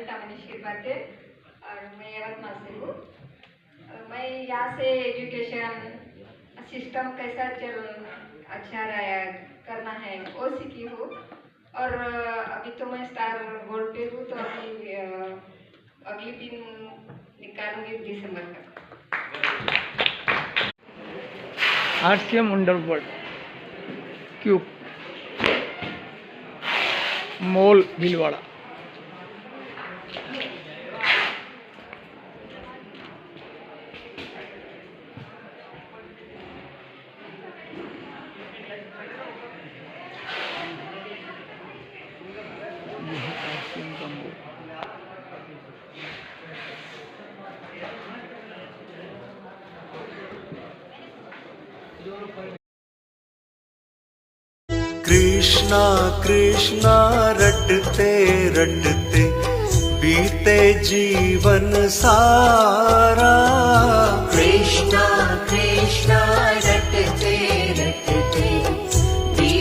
अनीता मनीष बाटे और मैं यवतमाल से हूँ। मैं यहाँ से एजुकेशन सिस्टम कैसा अच्छा करना है वो सीखी हूँ। और अभी तो मैं स्टार गोल्ड पे हूँ, तो अभी अगली दिन निकालूंगी दिसंबर तक। RCM underworld cube mall Bhilwara. RCM का मॉल। कृष्णा कृष्णा रटते रटते बीते जीवन सारा।